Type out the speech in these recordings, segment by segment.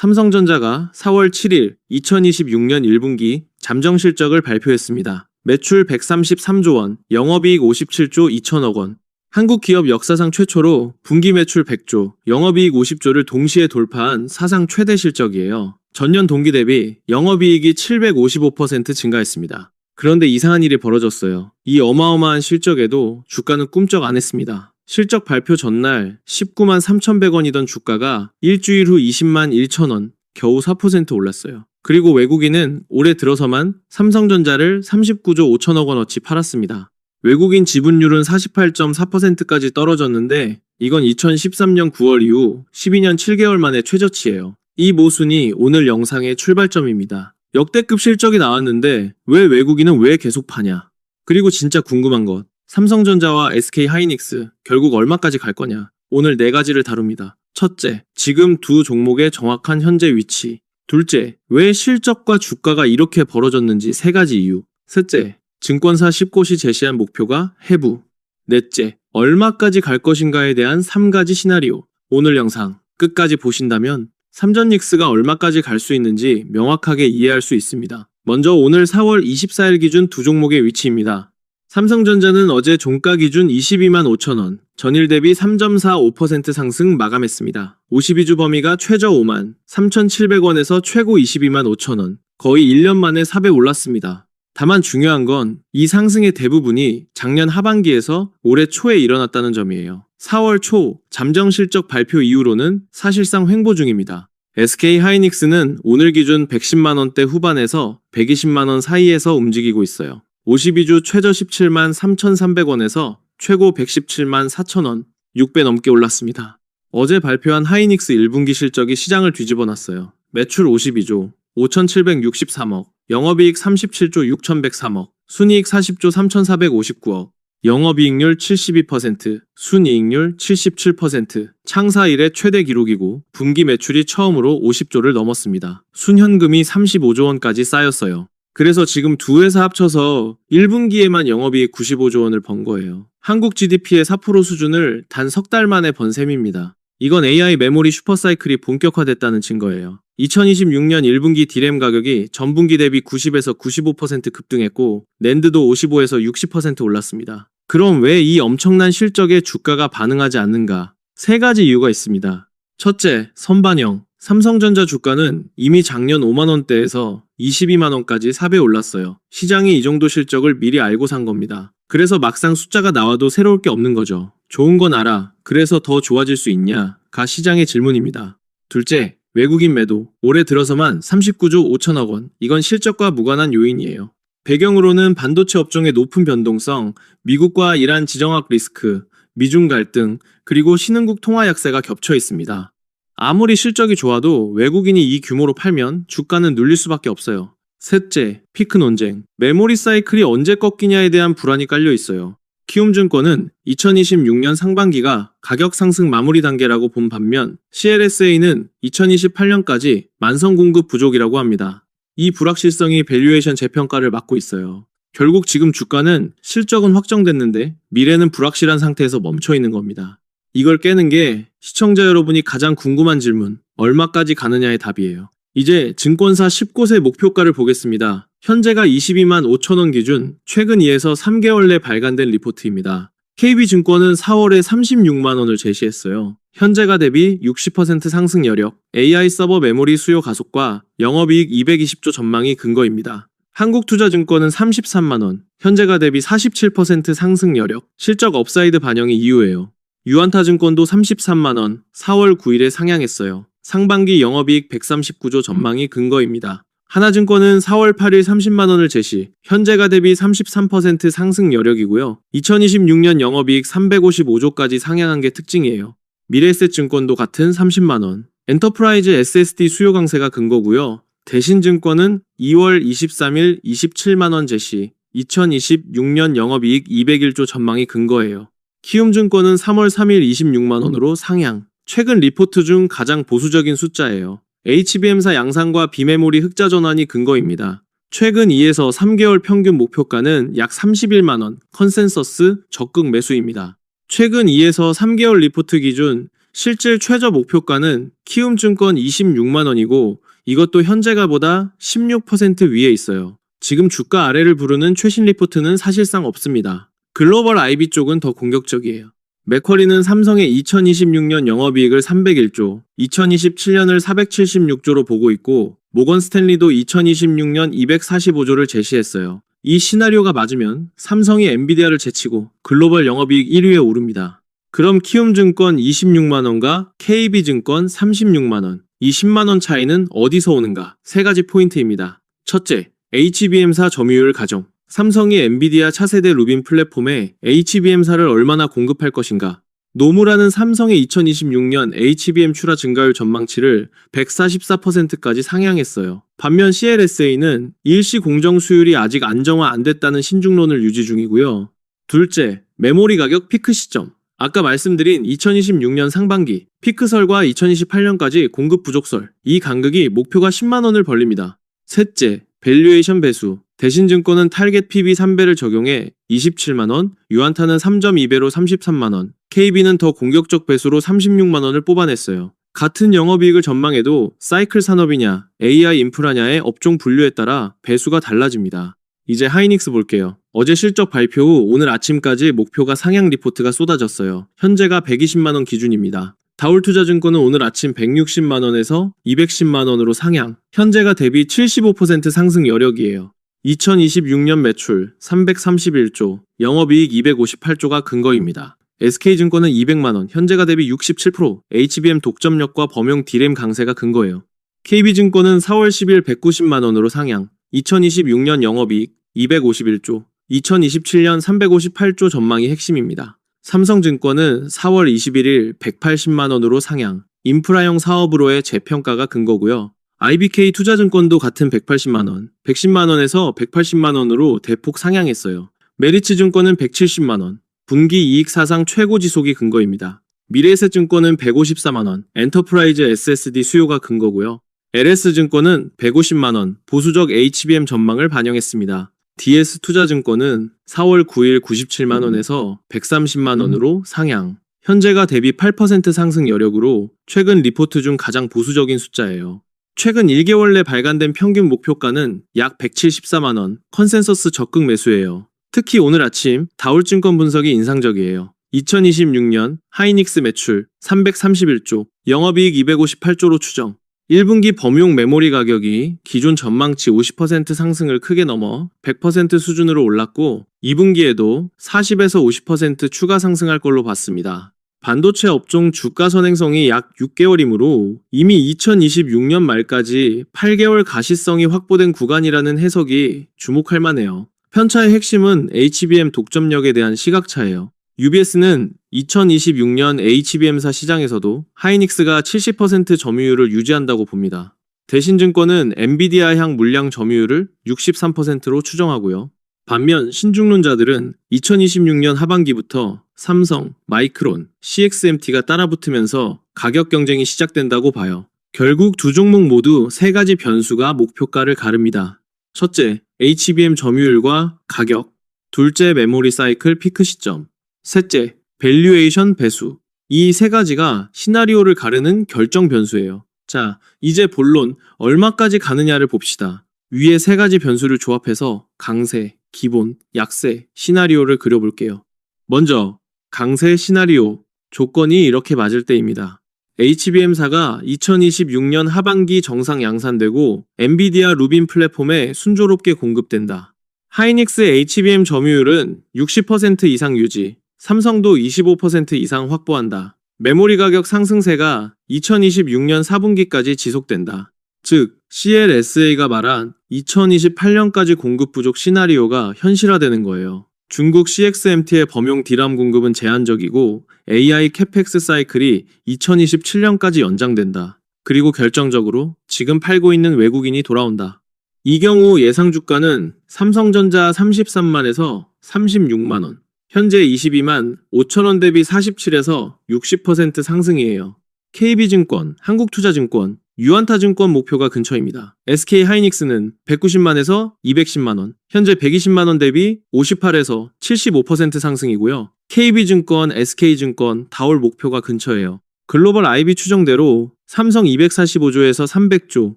삼성전자가 4월 7일 2026년 1분기 잠정 실적을 발표했습니다. 매출 133조 원, 영업이익 57조 2천억 원. 한국 기업 역사상 최초로 분기 매출 100조, 영업이익 50조를 동시에 돌파한 사상 최대 실적이에요. 전년 동기 대비 영업이익이 755% 증가했습니다. 그런데 이상한 일이 벌어졌어요. 이 어마어마한 실적에도 주가는 꿈쩍 안 했습니다. 실적 발표 전날 193만 3,100원이던 주가가 일주일 후 200만 1천원, 겨우 4% 올랐어요. 그리고 외국인은 올해 들어서만 삼성전자를 39조 5천억 원어치 팔았습니다. 외국인 지분율은 48.4%까지 떨어졌는데 이건 2013년 9월 이후 12년 7개월 만에 최저치예요. 이 모순이 오늘 영상의 출발점입니다. 역대급 실적이 나왔는데 왜 외국인은 왜 계속 파냐? 그리고 진짜 궁금한 것, 삼성전자와 SK하이닉스 결국 얼마까지 갈 거냐? 오늘 4가지를 다룹니다. 첫째, 지금 두 종목의 정확한 현재 위치. 둘째, 왜 실적과 주가가 이렇게 벌어졌는지 3가지 이유. 셋째, 증권사 10곳이 제시한 목표가 해부. 넷째, 얼마까지 갈 것인가에 대한 3가지 시나리오. 오늘 영상 끝까지 보신다면 삼전닉스가 얼마까지 갈 수 있는지 명확하게 이해할 수 있습니다. 먼저 오늘 4월 24일 기준 두 종목의 위치입니다. 삼성전자는 어제 종가 기준 22만 5천원, 전일 대비 3.45% 상승 마감했습니다. 52주 범위가 최저 5만 3,700원에서 최고 22만 5천원, 거의 1년 만에 4배 올랐습니다. 다만 중요한 건 이 상승의 대부분이 작년 하반기에서 올해 초에 일어났다는 점이에요. 4월 초 잠정 실적 발표 이후로는 사실상 횡보 중입니다. SK하이닉스는 오늘 기준 110만원대 후반에서 120만원 사이에서 움직이고 있어요. 52주 최저 17만 3,300원에서 최고 117만 4천원, 6배 넘게 올랐습니다. 어제 발표한 하이닉스 1분기 실적이 시장을 뒤집어놨어요. 매출 52조, 5,763억, 영업이익 37조 6,103억, 순이익 40조 3,459억, 영업이익률 72%, 순이익률 77%, 창사 이래 최대 기록이고 분기 매출이 처음으로 50조를 넘었습니다. 순현금이 35조 원까지 쌓였어요. 그래서 지금 두 회사 합쳐서 1분기에만 영업이익 95조 원을 번 거예요. 한국 GDP의 4% 수준을 단 석 달 만에 번 셈입니다. 이건 AI 메모리 슈퍼사이클이 본격화됐다는 증거예요. 2026년 1분기 디램 가격이 전분기 대비 90에서 95% 급등했고 낸드도 55에서 60% 올랐습니다. 그럼 왜 이 엄청난 실적에 주가가 반응하지 않는가? 3가지 이유가 있습니다. 첫째, 선반영. 삼성전자 주가는 이미 작년 5만원대에서 22만원까지 4배 올랐어요. 시장이 이 정도 실적을 미리 알고 산 겁니다. 그래서 막상 숫자가 나와도 새로울 게 없는 거죠. 좋은 건 알아. 그래서 더 좋아질 수 있냐? 가 시장의 질문입니다. 둘째, 외국인 매도. 올해 들어서만 39조 5천억 원. 이건 실적과 무관한 요인이에요. 배경으로는 반도체 업종의 높은 변동성, 미국과 이란 지정학 리스크, 미중 갈등, 그리고 신흥국 통화 약세가 겹쳐 있습니다. 아무리 실적이 좋아도 외국인이 이 규모로 팔면 주가는 눌릴 수밖에 없어요. 셋째, 피크 논쟁. 메모리 사이클이 언제 꺾이냐에 대한 불안이 깔려 있어요. 키움증권은 2026년 상반기가 가격 상승 마무리 단계라고 본 반면 CLSA는 2028년까지 만성 공급 부족이라고 합니다. 이 불확실성이 밸류에이션 재평가를 막고 있어요. 결국 지금 주가는 실적은 확정됐는데 미래는 불확실한 상태에서 멈춰 있는 겁니다. 이걸 깨는 게 시청자 여러분이 가장 궁금한 질문, 얼마까지 가느냐의 답이에요. 이제 증권사 10곳의 목표가를 보겠습니다. 현재가 22만 5천원 기준 최근 2에서 3개월 내 발간된 리포트입니다. KB증권은 4월에 36만원을 제시했어요. 현재가 대비 60% 상승 여력, AI 서버 메모리 수요 가속과 영업이익 220조 전망이 근거입니다. 한국투자증권은 33만원, 현재가 대비 47% 상승 여력, 실적 업사이드 반영이 이유예요. 유한타증권도 33만원, 4월 9일에 상향했어요. 상반기 영업이익 139조 전망이 근거입니다. 하나증권은 4월 8일 30만원을 제시, 현재가 대비 33% 상승 여력이고요. 2026년 영업이익 355조까지 상향한 게 특징이에요. 미래에셋증권도 같은 30만원, 엔터프라이즈 SSD 수요 강세가 근거고요. 대신증권은 2월 23일 27만원 제시, 2026년 영업이익 201조 전망이 근거예요. 키움증권은 3월 3일 26만원으로 상향, 최근 리포트 중 가장 보수적인 숫자예요. HBM사 양산과 비메모리 흑자 전환이 근거입니다. 최근 2에서 3개월 평균 목표가는 약 31만원, 컨센서스 적극 매수입니다. 최근 2에서 3개월 리포트 기준 실질 최저 목표가는 키움증권 26만원이고 이것도 현재가보다 16% 위에 있어요. 지금 주가 아래를 부르는 최신 리포트는 사실상 없습니다. 글로벌 IB 쪽은 더 공격적이에요. 맥쿼리는 삼성의 2026년 영업이익을 301조, 2027년을 476조로 보고 있고 모건 스탠리도 2026년 245조를 제시했어요. 이 시나리오가 맞으면 삼성이 엔비디아를 제치고 글로벌 영업이익 1위에 오릅니다. 그럼 키움증권 26만원과 KB증권 36만원, 이 10만원 차이는 어디서 오는가? 세 가지 포인트입니다. 첫째, HBM사 점유율 가정. 삼성이 엔비디아 차세대 루빈 플랫폼에 HBM사를 얼마나 공급할 것인가? 노무라는 삼성의 2026년 HBM 출하 증가율 전망치를 144%까지 상향했어요. 반면 CLSA는 일시 공정 수율이 아직 안정화 안 됐다는 신중론을 유지 중이고요. 둘째, 메모리 가격 피크 시점. 아까 말씀드린 2026년 상반기 피크설과 2028년까지 공급 부족설, 이 간극이 목표가 10만원을 벌립니다. 셋째, 밸류에이션 배수. 대신증권은 타겟 PB 3배를 적용해 27만원, 유한타는 3.2배로 33만원, KB는 더 공격적 배수로 36만원을 뽑아냈어요. 같은 영업이익을 전망해도 사이클 산업이냐, AI 인프라냐의 업종 분류에 따라 배수가 달라집니다. 이제 하이닉스 볼게요. 어제 실적 발표 후 오늘 아침까지 목표가 상향 리포트가 쏟아졌어요. 현재가 120만원 기준입니다. 다울투자증권은 오늘 아침 160만원에서 210만원으로 상향, 현재가 대비 75% 상승 여력이에요. 2026년 매출 331조, 영업이익 258조가 근거입니다. SK증권은 200만원, 현재가 대비 67%, HBM 독점력과 범용 D램 강세가 근거예요. KB증권은 4월 10일 190만원으로 상향, 2026년 영업이익 251조, 2027년 358조 전망이 핵심입니다. 삼성증권은 4월 21일 180만원으로 상향, 인프라형 사업으로의 재평가가 근거고요. IBK 투자증권도 같은 180만원, 110만원에서 180만원으로 대폭 상향했어요. 메리츠증권은 170만원, 분기 이익 사상 최고 지속이 근거입니다. 미래에셋증권은 154만원, 엔터프라이즈 SSD 수요가 근거고요. LS증권은 150만원, 보수적 HBM 전망을 반영했습니다. DS투자증권은 4월 9일 97만원에서 130만원으로 상향, 현재가 대비 8% 상승 여력으로 최근 리포트 중 가장 보수적인 숫자예요. 최근 1개월 내 발간된 평균 목표가는 약 174만원, 컨센서스 적극 매수예요. 특히 오늘 아침 다울증권 분석이 인상적이에요. 2026년 하이닉스 매출 331조, 영업이익 258조로 추정. 1분기 범용 메모리 가격이 기존 전망치 50% 상승을 크게 넘어 100% 수준으로 올랐고 2분기에도 40에서 50% 추가 상승할 걸로 봤습니다. 반도체 업종 주가 선행성이 약 6개월이므로 이미 2026년 말까지 8개월 가시성이 확보된 구간이라는 해석이 주목할 만해요. 편차의 핵심은 HBM 독점력에 대한 시각차예요. UBS는 2026년 HBM사 시장에서도 하이닉스가 70% 점유율을 유지한다고 봅니다. 대신증권은 엔비디아향 물량 점유율을 63%로 추정하고요. 반면 신중론자들은 2026년 하반기부터 삼성, 마이크론, CXMT가 따라붙으면서 가격 경쟁이 시작된다고 봐요. 결국 두 종목 모두 세 가지 변수가 목표가를 가릅니다. 첫째, HBM 점유율과 가격. 둘째, 메모리 사이클 피크 시점. 셋째, 밸류에이션 배수. 이 세 가지가 시나리오를 가르는 결정 변수예요. 자, 이제 본론 얼마까지 가느냐를 봅시다. 위에 세 가지 변수를 조합해서 강세, 기본, 약세, 시나리오를 그려볼게요. 먼저 강세 시나리오, 조건이 이렇게 맞을 때입니다. HBM사가 2026년 하반기 정상 양산되고 엔비디아 루빈 플랫폼에 순조롭게 공급된다. 하이닉스 HBM 점유율은 60% 이상 유지, 삼성도 25% 이상 확보한다. 메모리 가격 상승세가 2026년 4분기까지 지속된다. 즉, CLSA가 말한 2028년까지 공급 부족 시나리오가 현실화되는 거예요. 중국 CXMT의 범용 D램 공급은 제한적이고 AI 캐펙스 사이클이 2027년까지 연장된다. 그리고 결정적으로 지금 팔고 있는 외국인이 돌아온다. 이 경우 예상 주가는 삼성전자 33만에서 36만원, 현재 22만 5천원 대비 47에서 60% 상승이에요. KB증권, 한국투자증권, 유한타증권 목표가 근처입니다. SK하이닉스는 190만에서 210만원, 현재 120만원 대비 58에서 75% 상승이고요. KB증권, SK증권, 다올 목표가 근처예요. 글로벌 IB 추정대로 삼성 245조에서 300조,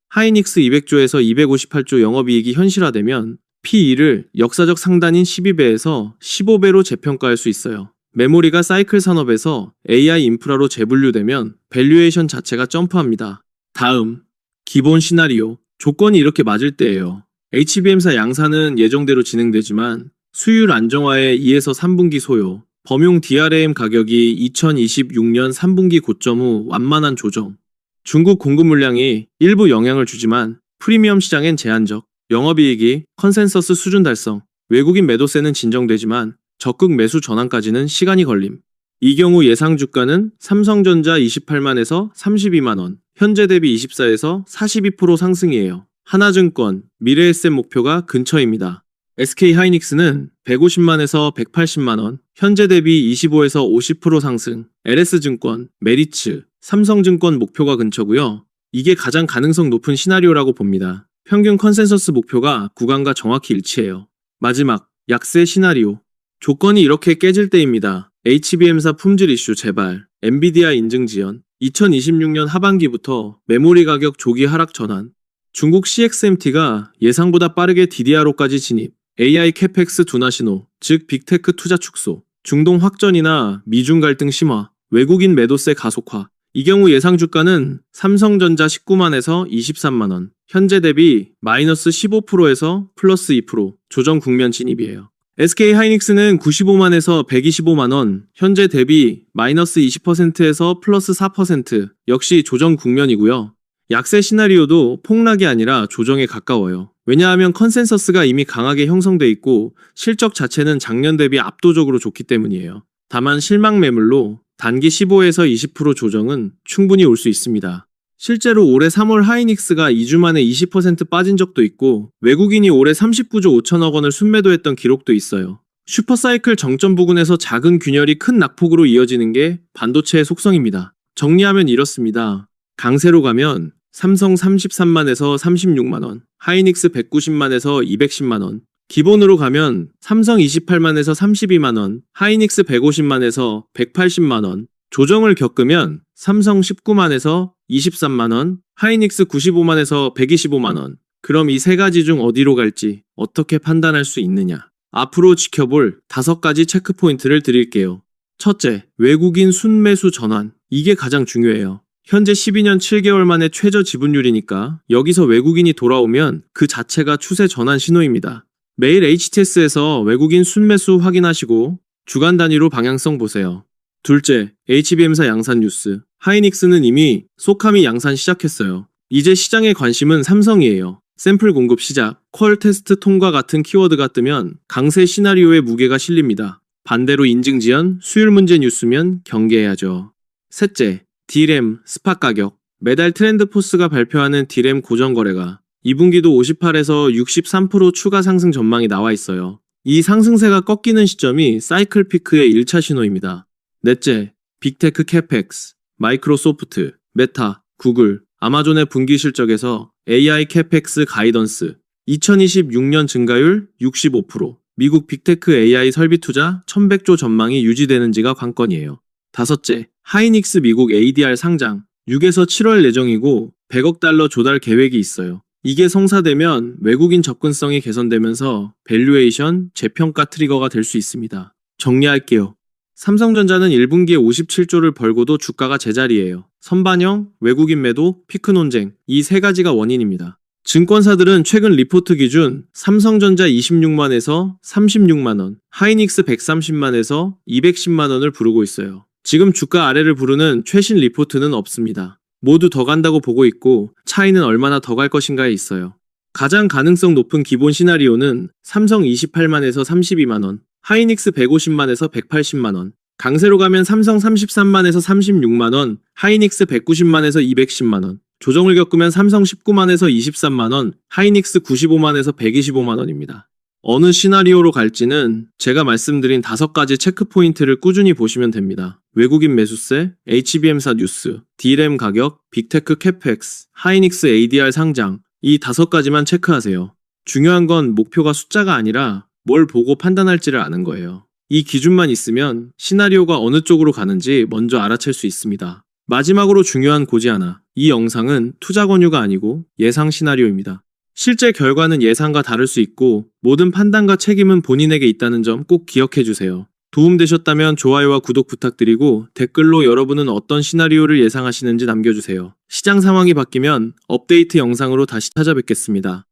하이닉스 200조에서 258조 영업이익이 현실화되면 P/E를 역사적 상단인 12배에서 15배로 재평가할 수 있어요. 메모리가 사이클 산업에서 AI 인프라로 재분류되면 밸류에이션 자체가 점프합니다. 다음, 기본 시나리오. 조건이 이렇게 맞을 때예요. HBM사 양산은 예정대로 진행되지만 수율 안정화에 2에서 3분기 소요, 범용 DRAM 가격이 2026년 3분기 고점 후 완만한 조정, 중국 공급 물량이 일부 영향을 주지만 프리미엄 시장엔 제한적, 영업이익이 컨센서스 수준 달성, 외국인 매도세는 진정되지만 적극 매수 전환까지는 시간이 걸림. 이 경우 예상 주가는 삼성전자 28만에서 32만원, 현재 대비 24에서 42% 상승이에요. 하나증권, 미래에셋 목표가 근처입니다. SK하이닉스는 150만에서 180만원, 현재 대비 25에서 50% 상승, LS증권, 메리츠, 삼성증권 목표가 근처고요. 이게 가장 가능성 높은 시나리오라고 봅니다. 평균 컨센서스 목표가 구간과 정확히 일치해요. 마지막, 약세 시나리오. 조건이 이렇게 깨질 때입니다. HBM사 품질 이슈 재발, 엔비디아 인증 지연, 2026년 하반기부터 메모리 가격 조기 하락 전환, 중국 CXMT가 예상보다 빠르게 DDR5까지 진입, AI 캐펙스 둔화 신호, 즉 빅테크 투자 축소, 중동 확전이나 미중 갈등 심화, 외국인 매도세 가속화. 이 경우 예상 주가는 삼성전자 19만에서 23만원, 현재 대비 마이너스 15%에서 플러스 2%, 조정 국면 진입이에요. SK하이닉스는 95만에서 125만원, 현재 대비 마이너스 20%에서 플러스 4%, 역시 조정 국면이고요. 약세 시나리오도 폭락이 아니라 조정에 가까워요. 왜냐하면 컨센서스가 이미 강하게 형성돼 있고 실적 자체는 작년 대비 압도적으로 좋기 때문이에요. 다만 실망 매물로 단기 15에서 20% 조정은 충분히 올 수 있습니다. 실제로 올해 3월 하이닉스가 2주 만에 20% 빠진 적도 있고 외국인이 올해 39조 5천억 원을 순매도했던 기록도 있어요. 슈퍼사이클 정점 부근에서 작은 균열이 큰 낙폭으로 이어지는 게 반도체의 속성입니다. 정리하면 이렇습니다. 강세로 가면 삼성 33만에서 36만원, 하이닉스 190만에서 210만원, 기본으로 가면 삼성 28만에서 32만원, 하이닉스 150만에서 180만원, 조정을 겪으면 삼성 19만에서 23만원, 하이닉스 95만에서 125만원. 그럼 이 세 가지 중 어디로 갈지 어떻게 판단할 수 있느냐? 앞으로 지켜볼 5가지 체크포인트를 드릴게요. 첫째, 외국인 순매수 전환. 이게 가장 중요해요. 현재 12년 7개월 만에 최저 지분율이니까 여기서 외국인이 돌아오면 그 자체가 추세 전환 신호입니다. 매일 HTS에서 외국인 순매수 확인하시고 주간 단위로 방향성 보세요. 둘째, HBM사 양산 뉴스. 하이닉스는 이미 소카미 양산 시작했어요. 이제 시장의 관심은 삼성이에요. 샘플 공급 시작, 퀄 테스트 통과 같은 키워드가 뜨면 강세 시나리오의 무게가 실립니다. 반대로 인증 지연, 수율 문제 뉴스면 경계해야죠. 셋째, D램, 스팟 가격. 매달 트렌드포스가 발표하는 D램 고정 거래가 2분기도 58에서 63% 추가 상승 전망이 나와 있어요. 이 상승세가 꺾이는 시점이 사이클 피크의 1차 신호입니다. 넷째, 빅테크 캐펙스. 마이크로소프트, 메타, 구글, 아마존의 분기 실적에서 AI 캐펙스 가이던스 2026년 증가율 65%, 미국 빅테크 AI 설비 투자 1100조 전망이 유지되는지가 관건이에요. 다섯째, 하이닉스 미국 ADR 상장 6에서 7월 예정이고 100억 달러 조달 계획이 있어요. 이게 성사되면 외국인 접근성이 개선되면서 밸류에이션 재평가 트리거가 될 수 있습니다. 정리할게요. 삼성전자는 1분기에 57조를 벌고도 주가가 제자리예요. 선반영, 외국인 매도, 피크 논쟁 이 세 가지가 원인입니다. 증권사들은 최근 리포트 기준 삼성전자 26만에서 36만원, 하이닉스 130만에서 210만원을 부르고 있어요. 지금 주가 아래를 부르는 최신 리포트는 없습니다. 모두 더 간다고 보고 있고 차이는 얼마나 더 갈 것인가에 있어요. 가장 가능성 높은 기본 시나리오는 삼성 28만에서 32만원, 하이닉스 150만에서 180만원, 강세로 가면 삼성 33만에서 36만원, 하이닉스 190만에서 210만원, 조정을 겪으면 삼성 19만에서 23만원, 하이닉스 95만에서 125만원입니다. 어느 시나리오로 갈지는 제가 말씀드린 5가지 체크포인트를 꾸준히 보시면 됩니다. 외국인 매수세, HBM사 뉴스, D램 가격, 빅테크 캐펙스, 하이닉스 ADR 상장 이 5가지만 체크하세요. 중요한 건 목표가 숫자가 아니라 뭘 보고 판단할지를 아는 거예요. 이 기준만 있으면 시나리오가 어느 쪽으로 가는지 먼저 알아챌 수 있습니다. 마지막으로 중요한 고지 하나. 이 영상은 투자 권유가 아니고 예상 시나리오입니다. 실제 결과는 예상과 다를 수 있고 모든 판단과 책임은 본인에게 있다는 점 꼭 기억해 주세요. 도움되셨다면 좋아요와 구독 부탁드리고 댓글로 여러분은 어떤 시나리오를 예상하시는지 남겨주세요. 시장 상황이 바뀌면 업데이트 영상으로 다시 찾아뵙겠습니다.